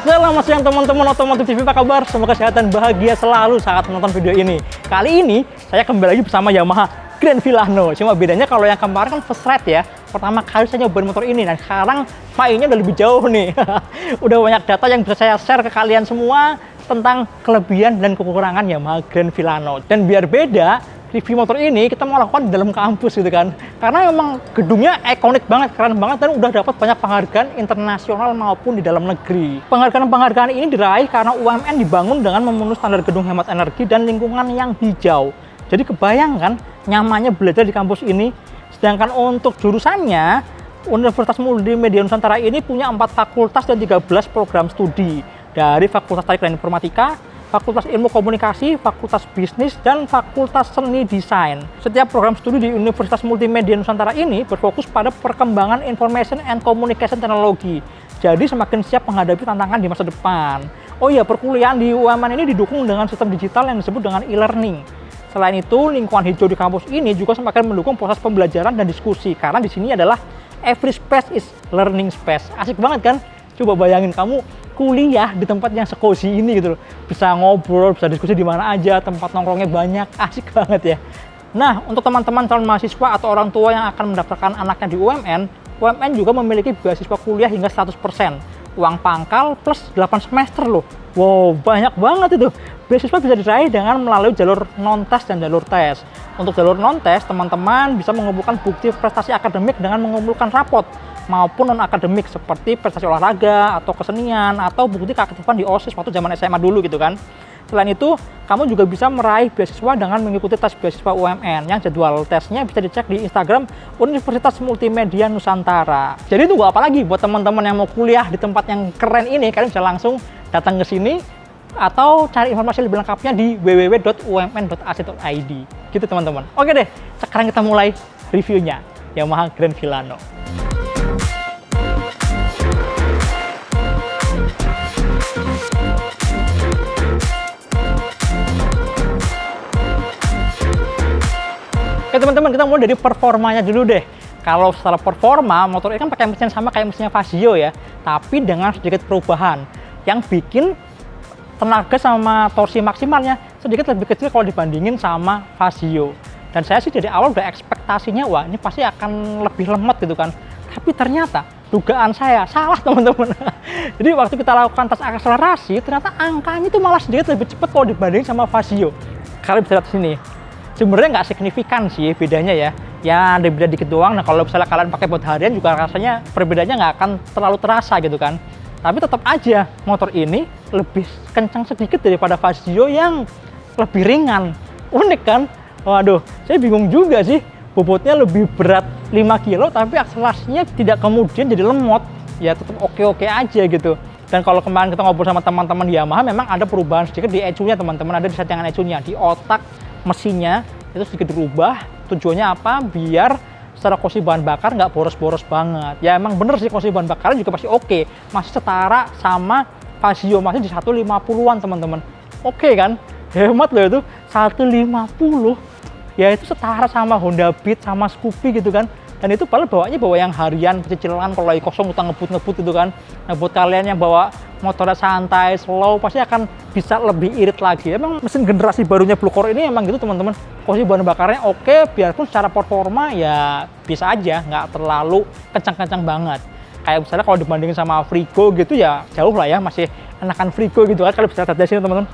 Selamat siang teman-teman Otomotif TV, apa kabar? Semoga sehat dan bahagia selalu saat menonton video ini. Kali ini saya kembali lagi bersama Yamaha Grand Filano. Cuma bedanya kalau yang kemarin kan first ride ya. Pertama kali saya nyobain motor ini, dan sekarang mainnya udah lebih jauh nih. Udah banyak data yang bisa saya share ke kalian semua tentang kelebihan dan kekurangan Yamaha Grand Filano. Dan biar beda, review motor ini kita mau lakukan di dalam kampus gitu kan, karena memang gedungnya ikonik banget, keren banget, dan udah dapat banyak penghargaan internasional maupun di dalam negeri. Penghargaan ini diraih karena UMN dibangun dengan memenuhi standar gedung hemat energi dan lingkungan yang hijau. Jadi kebayangkan nyamannya belajar di kampus ini. Sedangkan untuk jurusannya, Universitas Multimedia Nusantara ini punya 4 fakultas dan 13 program studi, dari Fakultas Teknik dan Informatika, Fakultas Ilmu Komunikasi, Fakultas Bisnis, dan Fakultas Seni Desain. Setiap program studi di Universitas Multimedia Nusantara ini berfokus pada perkembangan Information and Communication Technology. Jadi semakin siap menghadapi tantangan di masa depan. Oh iya, perkuliahan di UMN ini didukung dengan sistem digital yang disebut dengan e-learning. Selain itu, lingkungan hijau di kampus ini juga semakin mendukung proses pembelajaran dan diskusi, karena di sini adalah every space is learning space. Asik banget kan? Coba bayangin kamu kuliah di tempat yang sekosi ini gitu loh. Bisa ngobrol, bisa diskusi di mana aja, tempat nongkrongnya banyak, asik banget ya. Nah, untuk teman-teman calon mahasiswa atau orang tua yang akan mendaftarkan anaknya di UMN, UMN juga memiliki beasiswa kuliah hingga 100%. Uang pangkal plus 8 semester loh. Wow, banyak banget itu. Beasiswa bisa diraih dengan melalui jalur non-tes dan jalur tes. Untuk jalur non-tes, teman-teman bisa mengumpulkan bukti prestasi akademik dengan mengumpulkan rapot maupun non-akademik seperti prestasi olahraga atau kesenian atau bukti keaktifan di OSIS waktu zaman SMA dulu gitu kan. Selain itu, kamu juga bisa meraih beasiswa dengan mengikuti tes beasiswa UMN yang jadwal tesnya bisa dicek di Instagram Universitas Multimedia Nusantara. Jadi tunggu apa lagi buat teman-teman yang mau kuliah di tempat yang keren ini? Kalian bisa langsung datang ke sini atau cari informasi lebih lengkapnya di www.umn.ac.id. Gitu teman-teman. Oke deh, sekarang kita mulai reviewnya Yamaha Grand Filano. Oke teman-teman, kita mulai dari performanya dulu deh. Kalau secara performa, motor ini kan pakai mesin sama kayak mesinnya Vario ya, tapi dengan sedikit perubahan yang bikin tenaga sama torsi maksimalnya sedikit lebih kecil kalau dibandingin sama Vario. Dan saya sih dari awal udah ekspektasinya, wah ini pasti akan lebih lemot gitu kan. Tapi ternyata dugaan saya salah teman-teman. Jadi waktu kita lakukan tes akselerasi, ternyata angkanya itu malah sedikit lebih cepat kalau dibandingin sama Vario. Kalian bisa lihat di sini. Sebenarnya nggak signifikan sih bedanya ya. Ya ada beda dikit doang. Nah kalau misalnya kalian pakai buat harian juga rasanya perbedaannya nggak akan terlalu terasa gitu kan. Tapi tetap aja motor ini lebih kencang sedikit daripada Vario yang lebih ringan. Unik kan? Waduh, saya bingung juga sih. Bobotnya lebih berat 5 kilo tapi akselerasinya tidak kemudian jadi lemot. Ya tetap oke-oke aja gitu. Dan kalau kemarin kita ngobrol sama teman-teman di Yamaha, memang ada perubahan sedikit di ECU-nya teman-teman. Ada di settingan ECU-nya, di otak mesinnya itu sedikit dirubah. Tujuannya apa? Biar secara kosi bahan bakar nggak boros-boros banget. Ya emang bener sih, kosi bahan bakarnya juga pasti oke. Masih setara sama Vario, masih di 150-an teman-teman. Oke kan? Hemat loh itu, 150. Ya itu setara sama Honda Beat, sama Scoopy gitu kan. Dan itu padahal bawanya bawa yang harian, cicilan, kalau lagi kosong utang ngebut-ngebut gitu kan. Nah buat kalian yang bawa motornya santai, slow, pasti akan bisa lebih irit lagi. Emang mesin generasi barunya Blue Core ini emang gitu teman-teman. Kosi bahan bakarnya oke, biarpun secara performa ya bisa aja, nggak terlalu kencang-kencang banget. Kayak misalnya kalau dibandingin sama Frigo gitu ya jauh lah ya, masih enakan Frigo gitu kan. Kalian bisa lihat di sini teman-teman.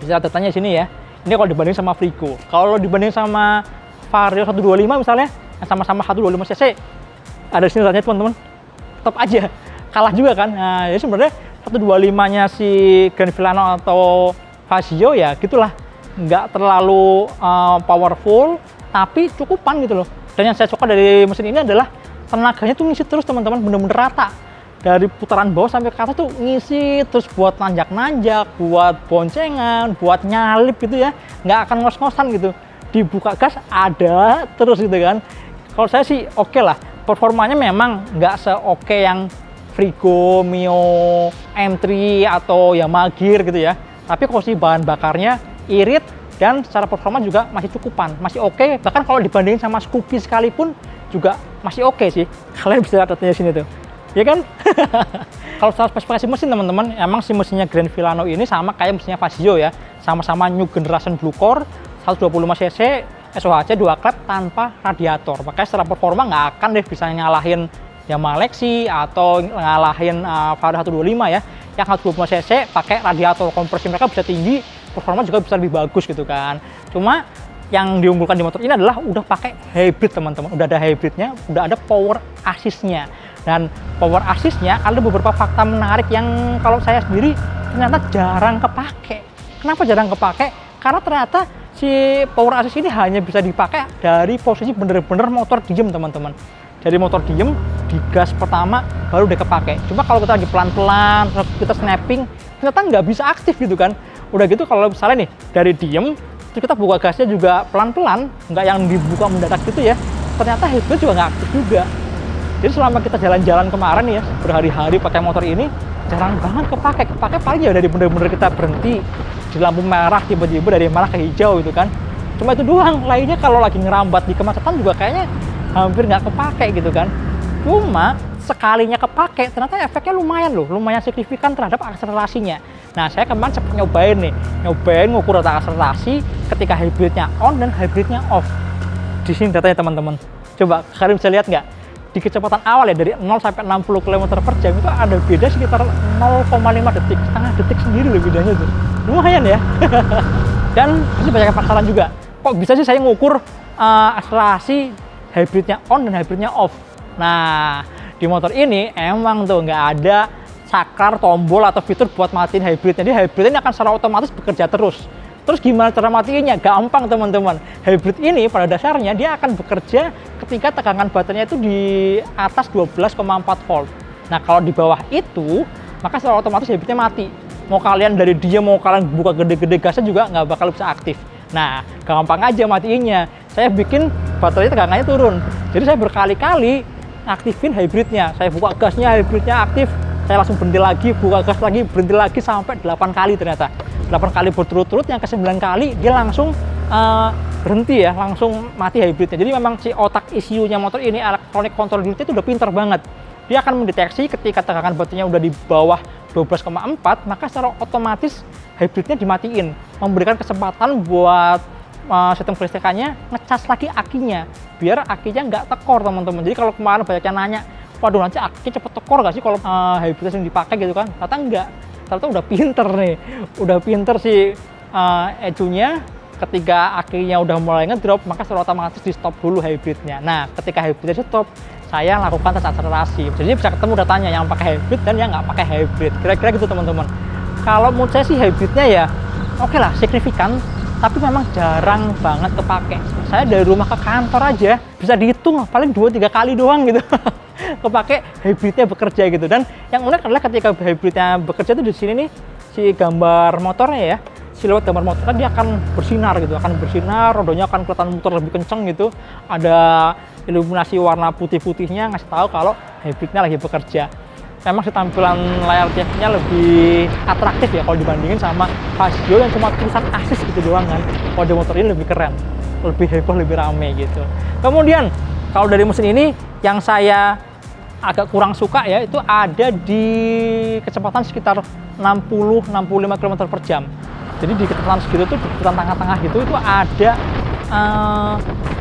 Bisa lihat datanya sini ya. Ini kalau dibanding sama Frigo. Kalau dibanding sama Vario 125 misalnya, sama-sama 125 cc, ada di sini datanya teman-teman, tetap aja kalah juga kan. Nah jadi sebenarnya 125-nya si Grand Filano atau Vario ya gitulah, nggak terlalu powerful tapi cukupan gitu loh. Dan yang saya suka dari mesin ini adalah tenaganya tuh ngisi terus teman-teman, bener-bener rata dari putaran bawah sampai ke atas tuh ngisi terus, buat nanjak-nanjak, buat boncengan, buat nyalip gitu ya, nggak akan ngos-ngosan gitu. Dibuka gas ada terus gitu kan. Kalau saya sih oke lah, performanya memang nggak se-oke yang Frigo, Mio, M3 atau Yamaha Gear gitu ya. Tapi kosi bahan bakarnya irit dan secara performa juga masih cukupan, masih oke. Bahkan kalau dibandingin sama Scoopy sekalipun juga masih oke sih. Kalian bisa lihat di sini tuh, ya kan? Kalau soal spesifikasi mesin teman-teman, emang si mesinnya Grand Villano ini sama kayak mesinnya Fazio ya. Sama-sama new generation blue core, 125 cc, SOHC 2 klep tanpa radiator. Makanya secara performa nggak akan deh bisa ngalahin Yamaha Lexi atau ngalahin Vario 125 ya. Yang 125 cc pakai radiator, kompresi mereka bisa tinggi, performa juga bisa lebih bagus gitu kan. Cuma yang diunggulkan di motor ini adalah udah pakai hybrid teman-teman. Udah ada hybridnya, udah ada power assist-nya. Dan power assist-nya ada beberapa fakta menarik yang kalau saya sendiri ternyata jarang kepake. Kenapa jarang kepake? Karena ternyata si power assist ini hanya bisa dipakai dari posisi bener-bener motor diem teman-teman. Dari motor diem, di gas pertama baru udah kepake. Cuma kalau kita lagi pelan-pelan, kita snapping, ternyata nggak bisa aktif gitu kan. Udah gitu kalau misalnya nih dari diem, terus kita buka gasnya juga pelan-pelan, nggak yang dibuka mendadak gitu ya, ternyata hybrid juga nggak aktif juga. Jadi selama kita jalan-jalan kemarin ya, berhari-hari pakai motor ini, jarang banget kepake paling ya dari bener-bener kita berhenti di lampu merah, tiba-tiba dari merah ke hijau gitu kan. Cuma itu doang, lainnya kalau lagi ngerambat di kemacetan juga kayaknya hampir nggak kepake gitu kan. Cuma sekalinya kepake, ternyata efeknya lumayan loh, lumayan signifikan terhadap akselerasinya. Nah, saya kemarin sempat nyobain ngukur data akselerasi ketika hybridnya on dan hybridnya off. Di sini datanya teman-teman. Coba kalian bisa lihat nggak? Di kecepatan awal ya, dari 0 sampai 60 km per jam itu ada beda sekitar 0,5 detik, setengah detik sendiri loh bedanya tuh. Lumayan ya. Dan ini banyak pasaran juga. Kok bisa sih saya ngukur akselerasi hybridnya on dan hybridnya off? Nah, di motor ini emang tuh nggak ada saklar, tombol, atau fitur buat matiin hybridnya. Jadi hybrid ini akan secara otomatis bekerja terus. Terus gimana cara matiinnya? Gampang teman-teman. Hybrid ini pada dasarnya dia akan bekerja ketika tegangan baterainya itu di atas 12,4 volt. Nah, kalau di bawah itu, maka secara otomatis hybridnya mati. Mau kalian dari dia, mau kalian buka gede-gede gasnya juga nggak bakal bisa aktif. Nah, gampang aja matiinnya. Saya bikin baterai tegangannya turun. Jadi saya berkali-kali aktifin hybridnya. Saya buka gasnya, hybridnya aktif. Saya langsung berhenti lagi, buka gas lagi, berhenti lagi sampai 8 kali ternyata. 8 kali berturut-turut, yang ke-9 kali dia langsung berhenti ya, langsung mati hybridnya. Jadi memang si otak ECU-nya motor ini, electronic control unit itu udah pinter banget. Dia akan mendeteksi ketika tegangan baterainya udah di bawah 12,4, maka secara otomatis hybridnya dimatiin, memberikan kesempatan buat sistem kelistrikannya ngecas lagi akinya, biar akinya nggak tekor teman-teman. Jadi kalau kemarin banyak yang nanya, waduh nanti aki cepet tekor nggak sih kalau hybridnya sering dipakai gitu kan? Ternyata enggak, ternyata udah pinter nih, udah pinter si ECU-nya. Ketika akinya udah mulai ngedrop, maka secara otomatis di stop dulu hybridnya. Nah, ketika hybridnya stop, saya lakukan tes akselerasi. Jadi bisa ketemu datanya yang pakai hybrid dan yang nggak pakai hybrid. Kira-kira gitu teman-teman. Kalau menurut saya sih hybridnya ya oke lah, signifikan, tapi memang jarang banget kepake. Saya dari rumah ke kantor aja bisa dihitung paling 2-3 kali doang gitu. Kepake hybridnya bekerja gitu. Dan yang unik adalah ketika hybridnya bekerja itu di sini nih, si gambar motornya ya, siluet gambar motornya dia akan bersinar gitu, rodanya akan kelihatan muter lebih kenceng gitu, ada iluminasi warna putih-putihnya ngasih tahu kalau hybridnya lagi bekerja. Memang si tampilan layar TV-nya lebih atraktif ya kalau dibandingin sama Fazio yang cuma tulisan ASIS gitu doang kan. Kalau di motor ini lebih keren, lebih heboh, lebih rame gitu. Kemudian kalau dari mesin ini yang saya agak kurang suka ya, itu ada di kecepatan sekitar 60-65 km per jam. Jadi di kecepatan segitu tuh, di kecepatan tengah-tengah gitu, itu ada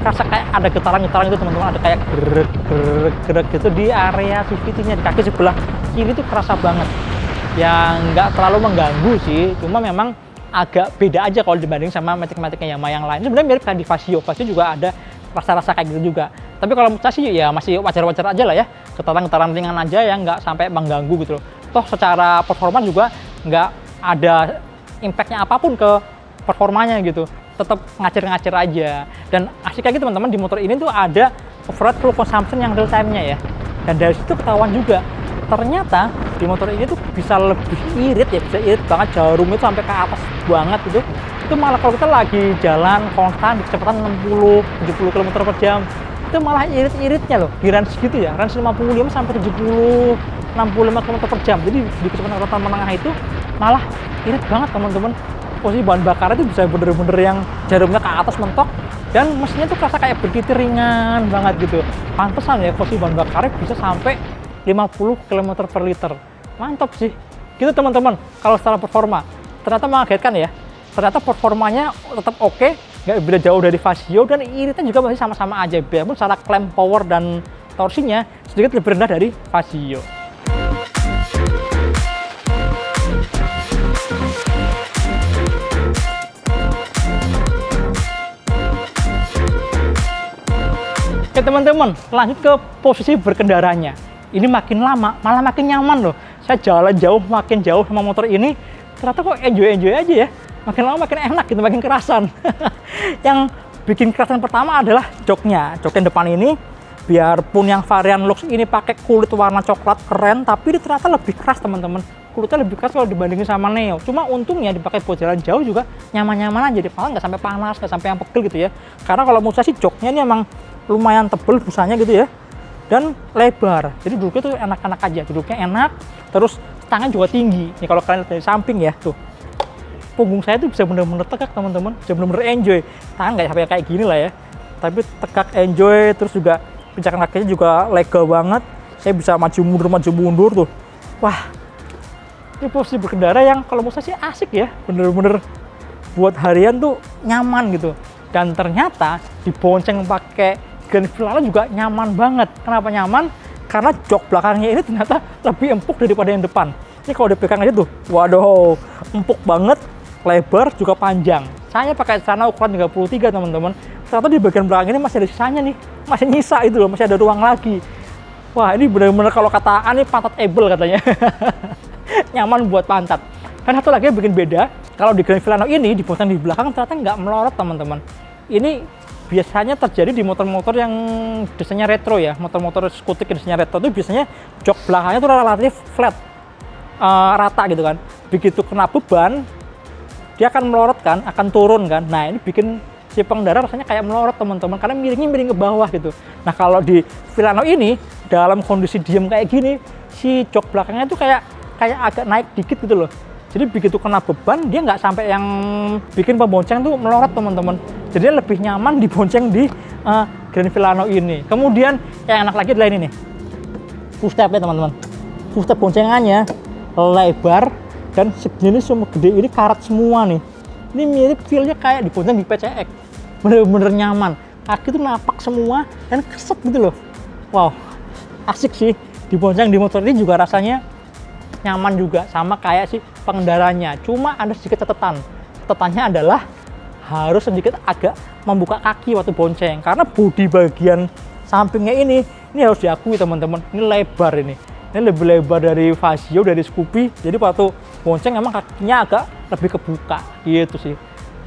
rasa kayak ada getaran-getaran gitu teman-teman, ada kayak gerak gitu di area CVT-nya, di kaki sebelah kiri tuh kerasa banget. Yang nggak terlalu mengganggu sih, cuma memang agak beda aja kalau dibanding sama Matic-Maticnya Yamaha yang lain. Sebenarnya mirip kayak di Fazio juga ada rasa-rasa kayak gitu juga. Tapi kalau menurut saya sih ya masih wajar-wajar aja lah ya, getaran-getaran ringan aja yang nggak sampai mengganggu gitu loh. Toh secara performa juga nggak ada impact-nya apapun ke performanya gitu, tetap ngacir-ngacir aja. Dan asik lagi teman-teman, di motor ini tuh ada override fuel consumption yang real time-nya ya. Dan dari situ ketahuan juga, ternyata di motor ini tuh bisa lebih irit ya, bisa irit banget, jarum itu sampai ke atas banget gitu. Itu malah kalau kita lagi jalan konstan di kecepatan 60-70 km per jam, itu malah irit-iritnya loh, di range gitu ya, range 55 sampai 70 65 km per jam. Jadi di kecepatan menengah itu malah irit banget teman-teman. Posisi bahan bakar itu bisa bener-bener yang jarumnya ke atas mentok, dan mesinnya tuh kerasa kayak berkitir ringan banget gitu. Pantesan ya posisi bahan bakarnya bisa sampai 50 km per liter. mantap sih. Gitu teman-teman, kalau secara performa. Ternyata mengagetkan ya. Ternyata performanya tetap oke, nggak beda jauh dari Vasio, dan iritnya juga masih sama-sama aja. Biarpun secara clamp power dan torsinya sedikit lebih rendah dari Vasio. Oke teman-teman, lanjut ke posisi berkendaranya. Ini makin lama, malah makin nyaman loh. Saya jalan jauh, makin jauh sama motor ini, ternyata kok enjoy-enjoy aja ya. Makin lama makin enak gitu, makin kerasan. Yang bikin kerasan pertama adalah joknya. Jok yang depan ini, biarpun yang varian Lux ini pakai kulit warna coklat keren, tapi ini ternyata lebih keras teman-teman. Kulitnya lebih keras kalau dibandingin sama Neo. Cuma untungnya dipakai buat jalan jauh juga nyaman-nyaman aja. Di malah nggak sampai panas, nggak sampai yang pegel gitu ya. Karena kalau menurut saya sih joknya ini emang lumayan tebel busanya gitu ya, dan lebar, jadi duduknya tuh enak-enak aja, duduknya enak, terus stangnya juga tinggi. Nih kalau kalian lihat dari samping ya, tuh punggung saya tuh bisa bener-bener tegak teman-teman, bisa bener-bener enjoy. Tangan nggak sampai kayak gini lah ya, tapi tegak enjoy, terus juga pijakan kakinya juga lega banget. Saya bisa maju mundur tuh. Wah, ini posisi berkendara yang kalau menurut saya sih asik ya, bener-bener buat harian tuh nyaman gitu. Dan ternyata dibonceng pakai Grand Filano juga nyaman banget. Kenapa nyaman? Karena jok belakangnya ini ternyata lebih empuk daripada yang depan. Ini kalau dipegang aja tuh, waduh, empuk banget, lebar juga panjang. Saya pakai celana ukuran 33 teman-teman. Ternyata di bagian belakang ini masih ada sisanya nih, masih nyisa itu loh, masih ada ruang lagi. Wah, ini benar-benar kalau kata Ani pantat able katanya. Nyaman buat pantat. Dan satu lagi yang bikin beda, kalau di Grand Filano ini dibonceng di belakang ternyata nggak melorot teman-teman. Ini biasanya terjadi di motor-motor yang desainnya retro ya, motor-motor skutik desainnya retro itu biasanya jok belakangnya tuh relatif flat, rata gitu kan. Begitu kena beban, dia akan melorot kan, akan turun kan. Nah ini bikin si pengendara rasanya kayak melorot teman-teman, karena miringnya miring ke bawah gitu. Nah kalau di Filano ini, dalam kondisi diem kayak gini, si jok belakangnya tuh kayak agak naik dikit gitu loh. Jadi begitu kena beban, dia nggak sampai yang bikin pembonceng tuh melorot teman-teman. Jadi lebih nyaman dibonceng di Grand Filano ini. Kemudian yang enak lagi adalah ini nih, footstep ya teman-teman. Footstep boncengannya lebar dan segini semua gede, ini karat semua nih. Ini mirip feel-nya kayak dibonceng di PCX. Bener-bener nyaman. Kaki tuh napak semua dan keset gitu loh. Wow, asik sih. Dibonceng di motor ini juga rasanya nyaman juga, sama kayak si pengendaranya. Cuma ada sedikit catatan. Catatannya adalah harus sedikit agak membuka kaki waktu bonceng, karena bodi bagian sampingnya ini harus diakui teman-teman, ini lebar ini lebih lebar dari Vasio, dari Scoopy. Jadi waktu bonceng emang kakinya agak lebih kebuka gitu sih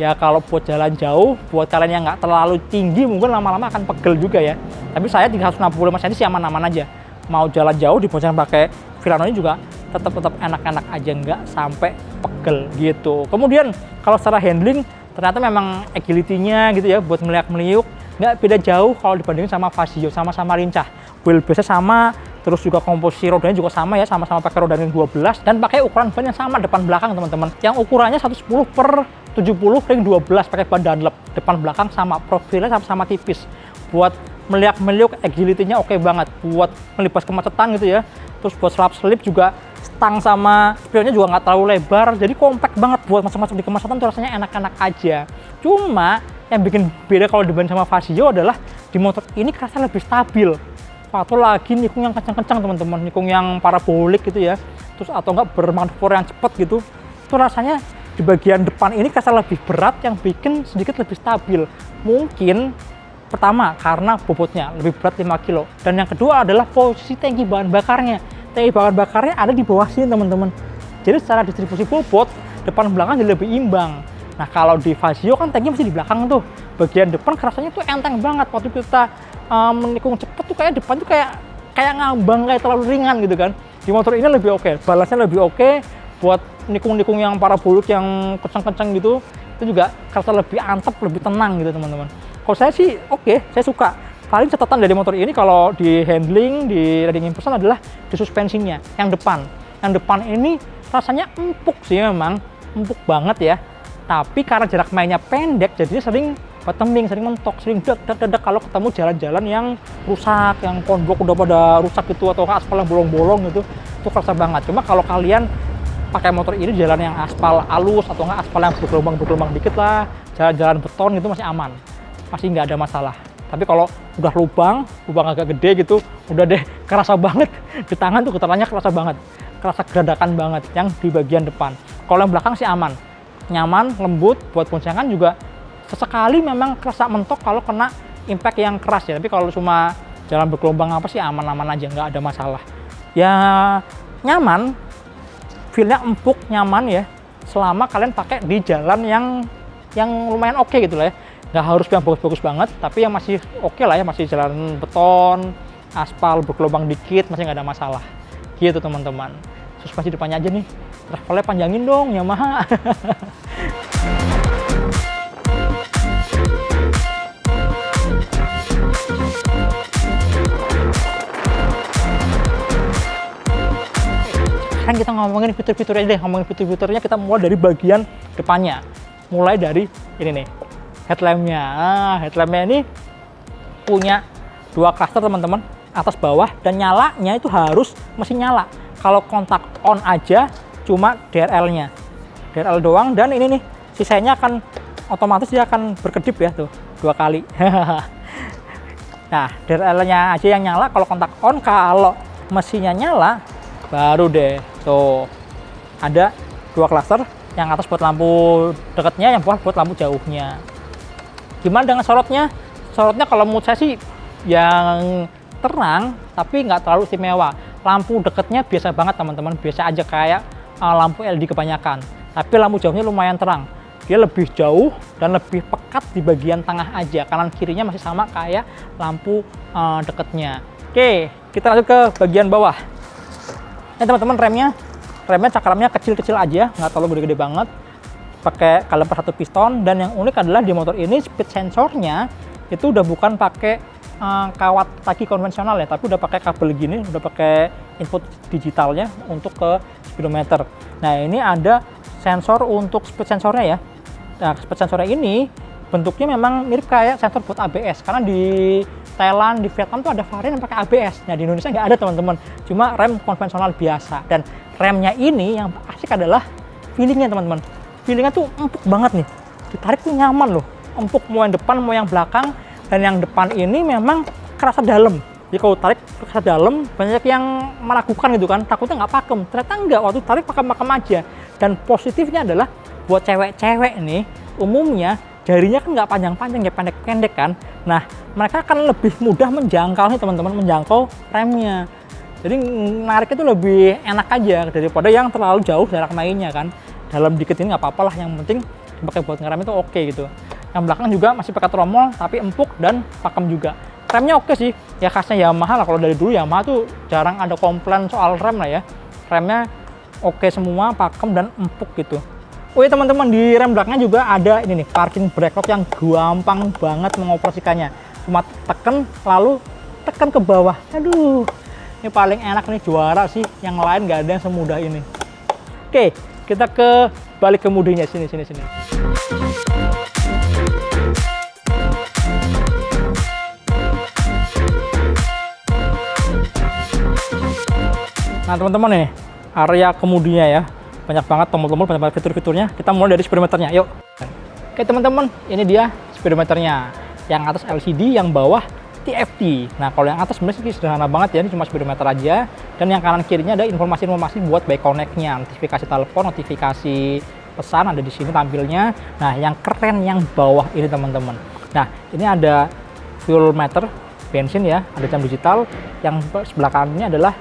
ya. Kalau buat jalan jauh, buat kalian yang nggak terlalu tinggi, mungkin lama-lama akan pegel juga ya. Tapi saya 365 cm sih aman-aman aja. Mau jalan jauh dibonceng pakai Filano ini juga tetap enak-enak aja, nggak sampai pegel gitu. Kemudian kalau secara handling, ternyata memang agility-nya gitu ya, buat meliuk-meliuk nggak beda jauh kalau dibandingin sama Vasio, sama-sama lincah. Wheelbase-nya sama, terus juga komposisi rodanya juga sama ya, sama-sama pakai roda ring 12 dan pakai ukuran ban yang sama depan belakang teman-teman. Yang ukurannya 110/70 ring 12, pakai ban Dunlop depan belakang sama, profilnya sama-sama tipis. Buat meliuk-meliuk, agility-nya oke banget. Buat melibas kemacetan gitu ya. Terus buat slip juga, stang sama spionnya juga nggak terlalu lebar, jadi compact banget buat masuk-masuk di kemacetan tuh rasanya enak-enak aja. Cuma yang bikin beda kalau dibanding sama Vasio adalah di motor ini kerasa lebih stabil. Atau lagi nikung yang kencang-kencang teman-teman, nikung yang parabolik gitu ya, terus atau enggak bermanuver yang cepat gitu, itu rasanya di bagian depan ini kerasa lebih berat, yang bikin sedikit lebih stabil. Mungkin pertama karena bobotnya lebih berat 5 kilo, dan yang kedua adalah posisi tangki bahan bakarnya. Tangki bahan bakarnya ada di bawah sini teman-teman, jadi secara distribusi bobot depan belakang jadi lebih imbang. Nah kalau di Vasio kan tangki masih di belakang tuh, bagian depan kerasanya tuh enteng banget. Waktu kita menikung cepet tuh kayak depan tuh kayak ngambang, kayak terlalu ringan gitu kan. Di motor ini lebih oke, balance-nya lebih oke. Buat nikung-nikung yang parabolik yang kencang-kencang gitu, itu juga kerasa lebih antep, lebih tenang gitu teman-teman. Kalau saya sih oke, saya suka. Paling catatan dari motor ini kalau di handling, di riding impression adalah di suspensinya yang depan. Yang depan ini rasanya empuk sih, memang empuk banget ya. Tapi karena jarak mainnya pendek, jadinya sering bottoming, sering mentok, sering dak kalau ketemu jalan-jalan yang rusak, yang konblok udah pada rusak gitu, atau aspal yang bolong-bolong gitu, itu kerasa banget. Cuma kalau kalian pakai motor ini jalan yang aspal halus atau nggak aspal yang bergelombang dikit lah, jalan-jalan beton gitu masih aman, masih nggak ada masalah. Tapi kalau udah lubang agak gede gitu, udah deh kerasa banget di tangan tuh, getarannya kerasa banget, kerasa geradakan banget yang di bagian depan. Kalau yang belakang sih aman, nyaman, lembut, buat boncengan juga. Sesekali memang kerasa mentok kalau kena impact yang keras ya, tapi kalau cuma jalan bergelombang apa sih aman-aman aja, nggak ada masalah. Ya nyaman, feel-nya empuk, nyaman ya, selama kalian pakai di jalan yang lumayan oke gitu lah ya. Nggak harus yang bagus-bagus banget, tapi yang masih oke lah ya, masih jalan beton, aspal bergelombang dikit, masih nggak ada masalah. Gitu teman-teman. Suspensi depannya aja nih, travelnya panjangin dong Yamaha. Kan kita ngomongin fitur-fiturnya deh, ngomongin fitur-fiturnya, kita mulai dari bagian depannya. Mulai dari ini nih, headlampnya. Headlampnya ini punya 2 cluster teman-teman, atas bawah, dan nyalanya itu harus mesin nyala. Kalau kontak on aja cuma DRL-nya, DRL doang, dan ini nih sisanya akan otomatis dia akan berkedip ya tuh 2 kali. Nah, DRL-nya aja yang nyala kalau kontak on. Kalau mesinnya nyala baru deh tuh ada 2 cluster, yang atas buat lampu dekatnya, yang bawah buat lampu jauhnya. Gimana dengan sorotnya? Sorotnya kalau menurut saya sih yang terang tapi nggak terlalu istimewa. Lampu dekatnya biasa banget teman-teman, biasa aja kayak lampu LED kebanyakan. Tapi lampu jauhnya lumayan terang. Dia lebih jauh dan lebih pekat di bagian tengah aja. Kanan kirinya masih sama kayak lampu dekatnya. Oke, kita lanjut ke bagian bawah. Ini teman-teman remnya cakramnya kecil-kecil aja, nggak terlalu gede-gede banget. Pakai kaliper 1 piston, dan yang unik adalah di motor ini speed sensornya itu udah bukan pakai kawat tagi konvensional ya, tapi udah pakai kabel gini, udah pakai input digitalnya untuk ke speedometer. Nah ini ada sensor untuk speed sensornya ya. Nah speed sensornya ini bentuknya memang mirip kayak sensor buat ABS, karena di Thailand, di Vietnam tuh ada varian yang pakai ABS. Nah di Indonesia nggak ada teman-teman, cuma rem konvensional biasa. Dan remnya ini yang asik adalah feelingnya teman-teman. Feelingnya tuh empuk banget nih, ditarik tuh nyaman loh, empuk mau yang depan mau yang belakang. Dan yang depan ini memang kerasa dalam. Jadi kalau tarik kerasa dalam, banyak yang meragukan gitu kan, takutnya nggak pakem. Ternyata enggak, waktu tarik pakem-pakem aja. Dan positifnya adalah buat cewek-cewek nih, umumnya jarinya kan nggak panjang-panjang ya, pendek-pendek kan. Nah mereka akan lebih mudah menjangkau nih teman-teman, menjangkau remnya. Jadi nariknya itu lebih enak aja daripada yang terlalu jauh jarak mainnya kan. Dalam dikit ini nggak apa-apa lah, yang penting dipakai buat ngerem itu oke gitu. Yang belakang juga masih pakai tromol tapi empuk dan pakem juga. Remnya oke sih, ya khasnya Yamaha lah. Kalau dari dulu Yamaha tuh jarang ada komplain soal rem lah ya. Remnya oke semua, pakem dan empuk gitu. Oh iya teman-teman, di rem belakangnya juga ada ini nih, parking brake lock yang gampang banget mengoperasikannya. Cuma tekan lalu tekan ke bawah. Aduh, ini paling enak nih, juara sih. Yang lain nggak ada yang semudah ini. Oke, kita ke balik kemudinya, sini. Nah teman-teman nih, area kemudinya ya, banyak banget tombol-tombol, banyak banget fitur-fiturnya. Kita mulai dari speedometernya, yuk. Oke teman-teman, ini dia speedometernya. Yang atas LCD, yang bawah TFT. Nah kalau yang atas sebenarnya sih sederhana banget ya, ini cuma speedometer aja. Dan yang kanan kirinya ada informasi-informasi buat by connect-nya, notifikasi telepon, notifikasi pesan ada di sini tampilnya. Nah yang keren yang bawah ini teman-teman. Nah ini ada fuel meter bensin ya, ada jam digital. Yang sebelah kanannya adalah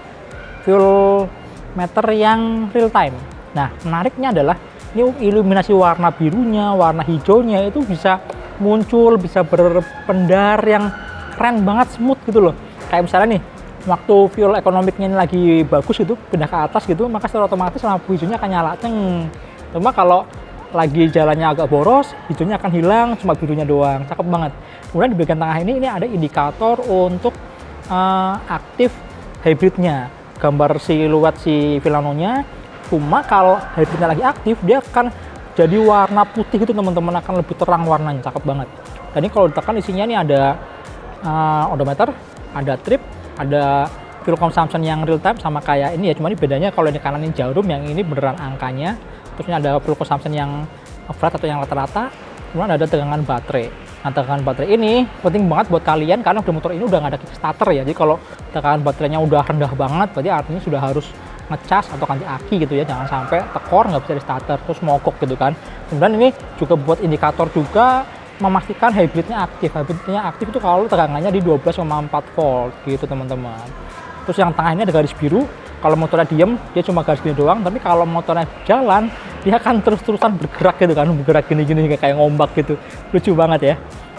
fuel meter yang real time. Nah menariknya adalah ini iluminasi warna birunya, warna hijaunya itu bisa muncul, bisa berpendar yang keren banget, smooth gitu loh. Kayak misalnya nih, waktu fuel ekonomiknya ini lagi bagus gitu, pindah ke atas gitu, maka secara otomatis lampu hijaunya akan nyala, ceng. Cuma kalau lagi jalannya agak boros, hijaunya akan hilang, cuma birunya doang. Cakep banget. Kemudian di bagian tengah ini ada indikator untuk aktif hybridnya, gambar siluet si Vilano-nya. Cuma kalau hybridnya lagi aktif, dia akan jadi warna putih gitu teman-teman, akan lebih terang warnanya, cakep banget. Dan ini kalau ditekan isinya ini ada odometer, ada trip, ada fuel consumption yang real time sama kayak ini ya, cuma ini bedanya kalau di kanan ini jarum, yang ini beneran angkanya. Terus ini ada fuel consumption yang flat atau yang rata-rata, kemudian ada tegangan baterai. Nah, tegangan baterai ini penting banget buat kalian karena motor ini udah nggak ada kickstarter ya. Jadi kalau tegangan baterainya udah rendah banget, berarti artinya sudah harus ngecas atau ganti aki gitu ya, jangan sampai tekor nggak bisa di starter terus mogok gitu kan. Kemudian ini juga buat indikator juga memastikan hybridnya aktif. Hybridnya aktif itu kalau tegangannya di 12,4 volt gitu teman-teman. Terus yang tengah ini ada garis biru. Kalau motornya diem, dia cuma garis gini doang. Tapi kalau motornya jalan, dia akan terus-terusan bergerak gitu kan, bergerak gini-gini kayak ngombak gitu. Lucu banget ya.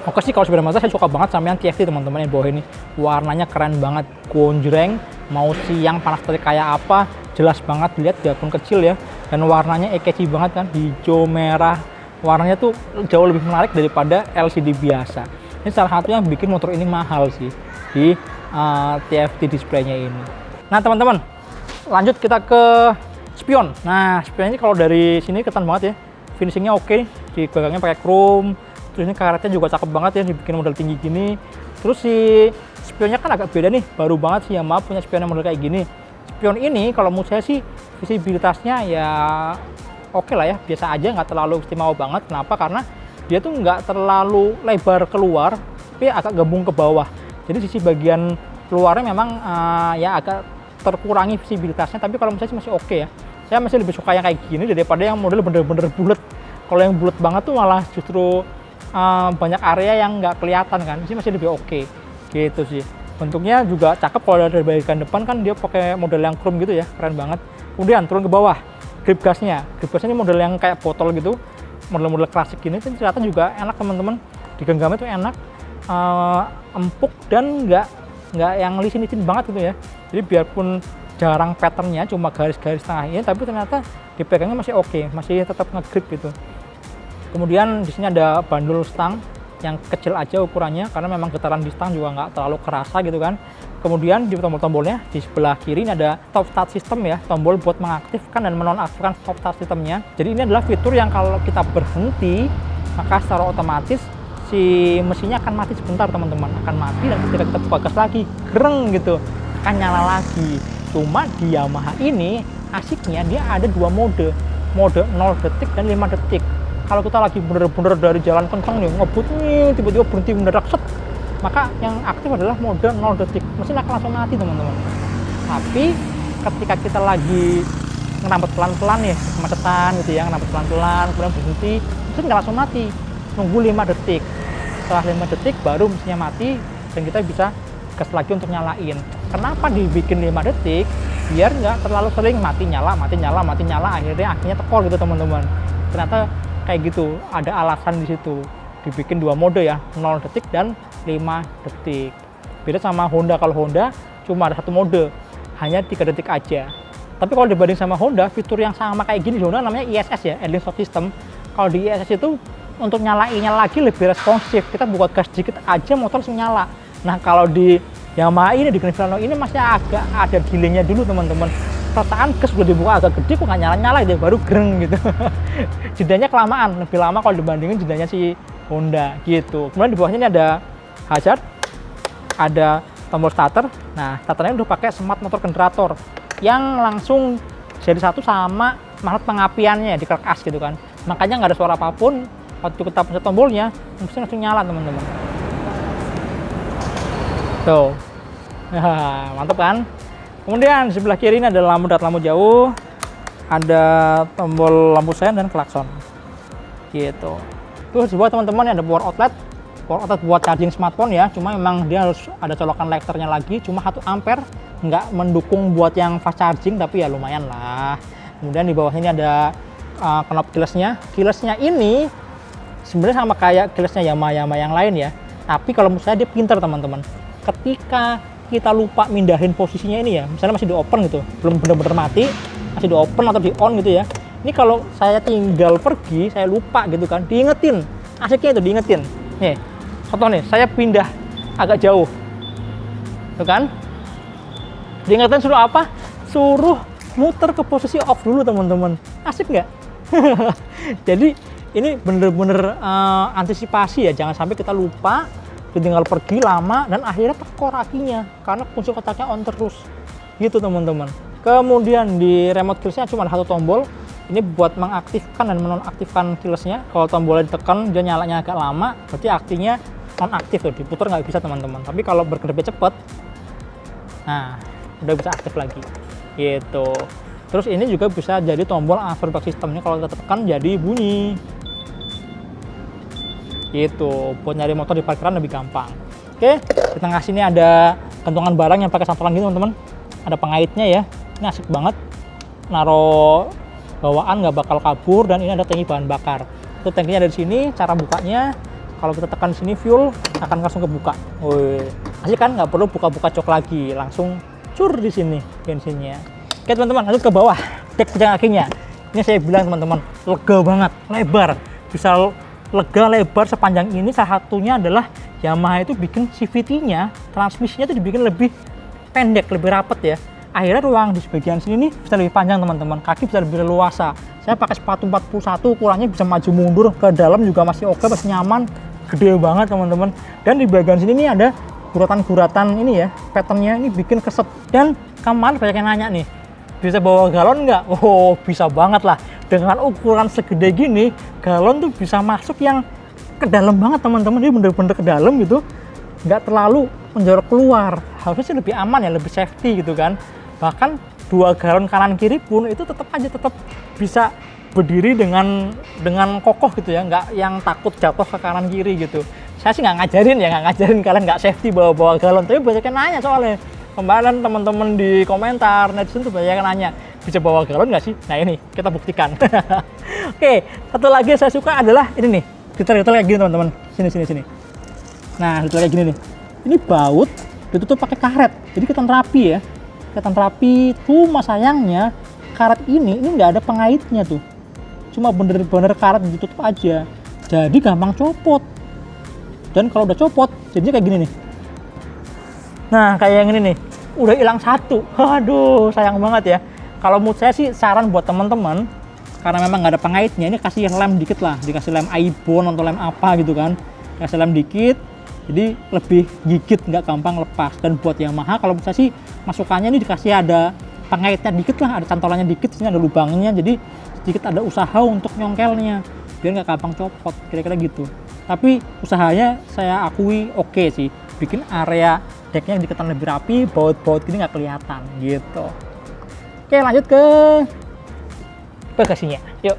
Oke sih, kalau sepeda motor saya suka banget sama yang TFT teman-teman yang bawah ini. Warnanya keren banget, gonjreng. Mau siang panas terik kayak apa, jelas banget. Lihat biarpun kecil ya. Dan warnanya catchy banget kan, hijau merah. Warnanya tuh jauh lebih menarik daripada LCD biasa. Ini salah satu yang bikin motor ini mahal sih di TFT displaynya ini. Nah teman-teman, lanjut kita ke spion. Nah spion ini kalau dari sini kelihatan banget ya, finishingnya oke, di gagangnya pakai chrome. Terus ini karetnya juga cakep banget ya, dibikin model tinggi gini. Terus si spionnya kan agak beda nih, baru banget sih Yamaha punya spion yang model kayak gini. Spion ini kalau menurut saya sih visibilitasnya ya oke lah ya, biasa aja, nggak terlalu istimewa banget. Kenapa? Karena dia tuh nggak terlalu lebar keluar, tapi agak gabung ke bawah. Jadi sisi bagian keluarnya memang ya agak terkurangi visibilitasnya, tapi kalau menurut saya masih oke ya. Saya masih lebih suka yang kayak gini daripada yang model bener-bener bulat. Kalau yang bulat banget tuh malah justru banyak area yang nggak kelihatan kan. Ini masih lebih oke gitu sih. Bentuknya juga cakep. Kalau dari bagian depan kan dia pakai model yang chrome gitu ya, keren banget. Kemudian turun ke bawah, grip gasnya ini model yang kayak botol gitu, model-model klasik gini. Ternyata juga enak teman-teman, digenggamnya tuh enak, empuk dan nggak yang licin-licin banget gitu ya. Jadi biarpun jarang patternnya, cuma garis-garis tengah ini, tapi ternyata dipegangnya masih oke, masih tetap ngegrip gitu. Kemudian di sini ada bandul stang yang kecil aja ukurannya, karena memang getaran di stang juga nggak terlalu kerasa gitu kan. Kemudian di tombol-tombolnya di sebelah kiri ini ada stop start system ya, tombol buat mengaktifkan dan menonaktifkan stop start systemnya. Jadi ini adalah fitur yang kalau kita berhenti, maka secara otomatis si mesinnya akan mati sebentar teman-teman, akan mati, dan ketika kita buka gas lagi, gereng gitu, akan nyala lagi. Cuma di Yamaha ini asiknya dia ada dua mode 0 detik dan 5 detik. Kalau kita lagi bener-bener dari jalan kencang nih, ngebut nih, tiba-tiba berhenti mendadak set, maka yang aktif adalah mode 0 detik, mesin akan langsung mati teman-teman. Tapi ketika kita lagi ngerambat pelan-pelan nih, kemacetan gitu ya, ngerambat pelan-pelan, kemudian berhenti, mesin nggak langsung mati, nunggu 5 detik. Setelah 5 detik baru mesinnya mati dan kita bisa gas lagi untuk nyalain. Kenapa dibikin 5 detik? Biar nggak terlalu sering mati nyala, akhirnya tekor gitu teman-teman. Ternyata kayak gitu, ada alasan di situ. Dibikin dua mode ya, 0 detik dan 5 detik. Beda sama Honda, kalau Honda cuma ada satu mode, hanya 3 detik aja. Tapi kalau dibanding sama Honda, fitur yang sama kayak gini di Honda namanya ISS ya, Idling Stop System. Kalau di ISS itu untuk nyalainnya lagi lebih responsif, kita buka gas sedikit aja motor langsung nyala. Nah kalau di Yamaha ini, di Grand Filano ini masih agak ada delaynya dulu teman-teman. Perasaan gas udah dibuka agak gede kok nggak nyala-nyala gitu, baru gereng gitu. Jedanya kelamaan, lebih lama kalau dibandingin jedanya si Honda gitu. Kemudian di bawahnya ini ada hazard, ada tombol starter. Nah starternya udah pakai smart motor generator yang langsung jadi satu sama magnet pengapiannya di kerkas gitu kan. Makanya nggak ada suara apapun. Waktu kita pencet tombolnya, mesin langsung nyala teman-teman. Tuh, mantap kan? Kemudian di sebelah kiri ini ada lampu dekat, lampu jauh, ada tombol lampu sen dan klakson. Gitu. Terus buat teman-teman ada power outlet buat charging smartphone ya. Cuma memang dia harus ada colokan lighternya lagi, cuma 1 ampere, nggak mendukung buat yang fast charging, tapi ya lumayan lah. Kemudian di bawah ini ada knob keyless-nya. Keyless-nya ini sebenarnya sama kayak keyless-nya Yamaha yang lain ya. Tapi kalau menurut saya dia pinter teman-teman. Ketika kita lupa mindahin posisinya ini ya, misalnya masih di open gitu, belum benar-benar mati, masih di open atau di on gitu ya. Ini kalau saya tinggal pergi, saya lupa gitu kan, diingetin. Asiknya itu diingetin. Nih, contoh nih, saya pindah agak jauh. Tuh kan? Diingetin suruh apa? Suruh muter ke posisi off dulu teman-teman. Asik nggak? Jadi ini bener-bener antisipasi ya, jangan sampai kita lupa, ditinggal pergi lama dan akhirnya tekor akinya karena kunci kontaknya on terus gitu teman-teman. Kemudian di remote keyless-nya cuma ada satu tombol, ini buat mengaktifkan dan menonaktifkan keyless-nya. Kalau tombolnya ditekan dia nyalanya agak lama, berarti aktifnya nonaktif tuh, diputar nggak bisa teman-teman. Tapi kalau berkedip cepet, nah udah bisa aktif lagi gitu. Terus ini juga bisa jadi tombol answer back sistemnya, kalau kita tekan jadi bunyi gitu, buat nyari motor di parkiran lebih gampang. Oke, di tengah sini ada gantungan barang yang pakai santolan gitu teman-teman, ada pengaitnya ya, ini asik banget, naro bawaan nggak bakal kabur. Dan ini ada tangki bahan bakar, itu tangkinya ada di sini. Cara bukanya kalau kita tekan sini fuel akan langsung kebuka. Woi, asik kan, nggak perlu buka-buka cok lagi, langsung cur di sini bensinnya. Oke teman-teman, lanjut ke bawah, dek pejalan kakinya. Ini saya bilang teman-teman, lega banget, lebar, bisa lega lebar sepanjang ini. Salah satunya adalah Yamaha itu bikin CVT-nya, transmisinya itu dibikin lebih pendek, lebih rapet ya. Akhirnya ruang di bagian sini nih bisa lebih panjang teman-teman, kaki bisa lebih leluasa. Saya pakai sepatu 41, ukurannya bisa maju mundur, ke dalam juga masih oke, masih nyaman, gede banget teman-teman. Dan di bagian sini nih ada guratan-guratan ini ya, patternnya ini bikin keset. Dan kemarin banyak yang nanya nih, bisa bawa galon nggak? Oh, bisa banget lah. Dengan ukuran segede gini, galon tuh bisa masuk yang ke dalam banget teman-teman. Ini bener-bener ke dalam gitu, nggak terlalu menjorok keluar. Harusnya sih lebih aman ya, lebih safety gitu kan. Bahkan 2 galon kanan kiri pun itu tetap bisa berdiri dengan kokoh gitu ya, nggak yang takut jatuh ke kanan kiri gitu. Saya sih nggak ngajarin kalian nggak safety bawa galon, tapi banyak yang nanya soalnya. Kemarin teman-teman di komentar netizen tuh banyak yang nanya, bisa bawa galon nggak sih? Nah ini kita buktikan. Oke, satu lagi yang saya suka adalah ini nih, detail-detail kayak gini teman-teman. Sini. Nah, detail kayak gini nih. Ini baut ditutup pakai karet, jadi kelihatan rapi ya. Kelihatan rapi. Cuma sayangnya karet ini nggak ada pengaitnya tuh. Cuma bener-bener karet ditutup aja. Jadi gampang copot. Dan kalau udah copot, jadinya kayak gini nih. Nah, kayak yang ini nih, udah hilang satu. Aduh, sayang banget ya. Kalau menurut saya sih saran buat teman-teman, karena memang nggak ada pengaitnya, ini kasih lem dikit lah, dikasih lem Aibon atau lem apa gitu kan. Kasih lem dikit, jadi lebih gigit, nggak gampang lepas. Dan buat Yamaha, kalau menurut saya sih masukannya ini dikasih ada pengaitnya dikit lah, ada cantolannya dikit, sini ada lubangnya, jadi sedikit ada usaha untuk nyongkelnya, biar nggak gampang copot, kira-kira gitu. Tapi usahanya saya akui oke sih, bikin area deknya diketan lebih rapi, baut-baut gini nggak kelihatan gitu. Oke, lanjut ke bagasinya, yuk.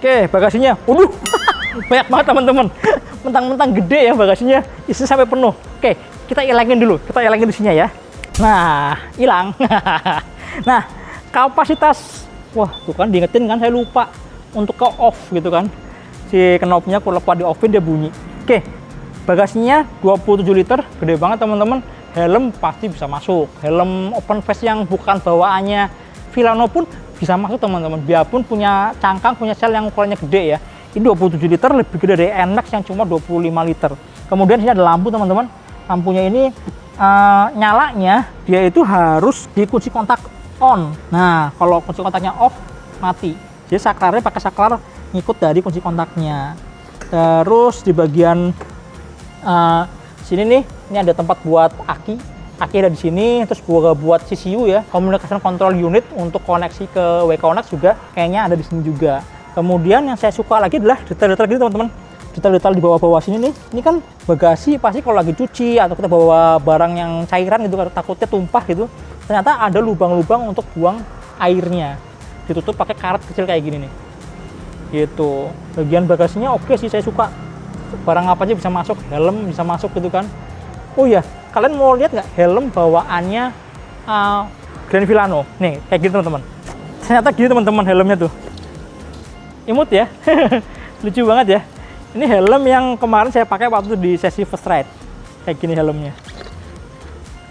Oke, bagasinya, waduh, banyak banget teman-teman. Mentang-mentang gede ya bagasinya, isi sampai penuh. Oke, kita ilangin dulu, isinya ya. Nah, hilang. Nah, kapasitas, wah tuh kan diingetin kan, saya lupa untuk ke off gitu kan. Si knopnya kalau lepas di offin dia bunyi. Oke, bagasinya 27 liter, gede banget teman-teman. Helm pasti bisa masuk. Helm open face yang bukan bawaannya Vilano pun bisa masuk teman-teman. Biarpun punya cangkang, punya sel yang ukurannya gede ya. Ini 27 liter, lebih gede dari NMAX yang cuma 25 liter. Kemudian sini ada lampu teman-teman. Lampunya ini nyalanya dia itu harus dikunci kontak on. Nah, kalau kunci kontaknya off, mati. Jadi saklarnya pakai saklar ngikut dari kunci kontaknya. Terus di bagian sini nih, ini ada tempat buat aki ada di sini. Terus buat CCU ya, Communication Control Unit, untuk koneksi ke WConnect juga kayaknya ada di sini juga. Kemudian yang saya suka lagi adalah detail-detail gini teman-teman. Detail-detail di bawah-bawah sini nih, ini kan bagasi pasti kalau lagi cuci atau kita bawa barang yang cairan gitu, takutnya tumpah gitu, ternyata ada lubang-lubang untuk buang airnya, ditutup pakai karet kecil kayak gini nih gitu. Bagian bagasinya oke sih, saya suka, barang apa aja bisa masuk, helm bisa masuk gitu kan. Oh ya, kalian mau lihat nggak helm bawaannya Grand Vilano nih, kayak gitu teman-teman. Ternyata gini teman-teman helmnya tuh, imut ya. Lucu banget ya. Ini helm yang kemarin saya pakai waktu di sesi first ride. Kayak gini helmnya.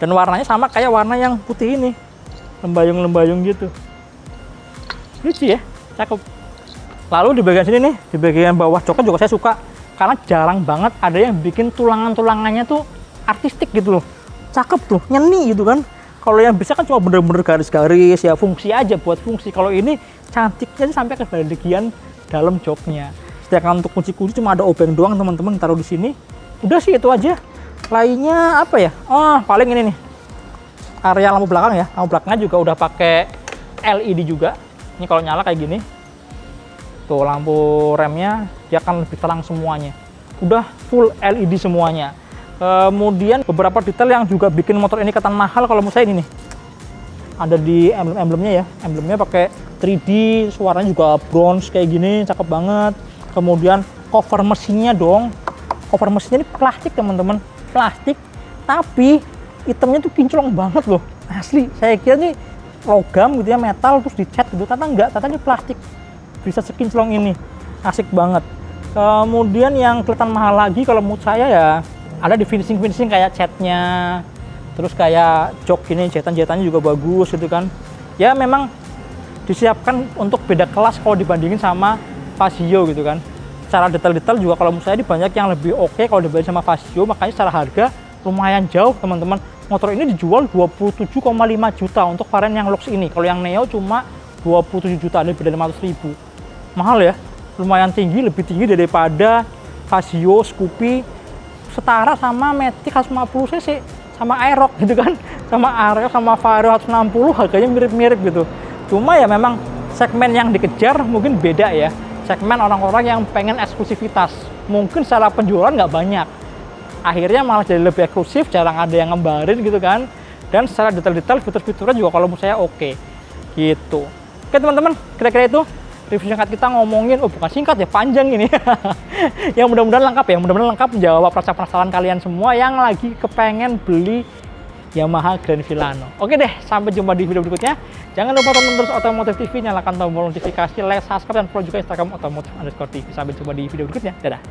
Dan warnanya sama kayak warna yang putih ini. Lembayung-lembayung gitu. Lucu ya, cakep. Lalu di bagian sini nih, di bagian bawah joknya juga saya suka. Karena jarang banget ada yang bikin tulangan-tulangannya tuh artistik gitu loh. cakep tuh, nyeni gitu kan. Kalau yang bisa kan cuma bener-bener garis-garis ya, fungsi aja buat fungsi. Kalau ini cantiknya sampai ke bagian dalam joknya. Sedangkan untuk kunci-kunci cuma ada obeng doang teman-teman, taruh di sini. Udah sih itu aja. Lainnya apa ya? Oh, paling ini nih. Area lampu belakang ya. Lampu belakangnya juga udah pakai LED juga. Ini kalau nyala kayak gini. Tuh lampu remnya dia akan lebih terang semuanya. Udah full LED semuanya. Kemudian beberapa detail yang juga bikin motor ini kelihatan mahal kalau menurut saya ini nih. Ada di emblem-emblemnya ya. Emblemnya pakai 3D, suaranya juga bronze kayak gini, cakep banget. Kemudian cover mesinnya dong. Cover mesinnya ini plastik teman-teman. Plastik, tapi itemnya tuh kinclong banget loh. Asli, saya kira nih logam gitu ya, metal terus dicat gitu. Ternyata enggak, ternyata ini plastik. Bisa sekinclong ini, asik banget. Kemudian yang kelihatan mahal lagi kalau menurut saya ya ada di finishing kayak catnya, terus kayak jok ini jahitan-jahitannya juga bagus gitu kan. Ya memang disiapkan untuk beda kelas kalau dibandingin sama Fazio gitu kan. Secara detail-detail juga kalau menurut saya ini banyak yang lebih oke kalau dibanding sama Fazio, makanya secara harga lumayan jauh teman-teman. Motor ini dijual 27,5 juta untuk varian yang Lux ini. Kalau yang Neo cuma 27 juta, ada beda 500.000. Mahal ya, lumayan tinggi, lebih tinggi daripada Fazio, Scoopy, setara sama Matic 150 cc, sama Aerox gitu kan, sama Aerox, sama Vario 160, harganya mirip-mirip gitu. Cuma ya memang segmen yang dikejar mungkin beda ya, segmen orang-orang yang pengen eksklusivitas, mungkin secara penjualan nggak banyak, akhirnya malah jadi lebih eksklusif, jarang ada yang ngembarin gitu kan, dan secara detail-detail fitur-fiturnya juga kalau menurut saya oke gitu. Oke teman-teman, kira-kira itu review singkat kita ngomongin, oh bukan singkat ya, panjang ini. Yang mudah-mudahan lengkap ya, mudah-mudahan lengkap menjawab rasa penasaran kalian semua yang lagi kepengen beli Yamaha Grand Villano. Oke deh, sampai jumpa di video berikutnya. Jangan lupa tonton terus Otomotif TV, nyalakan tombol notifikasi, like, subscribe, dan follow juga Instagram otomotif_tv. Sampai jumpa di video berikutnya. Dadah.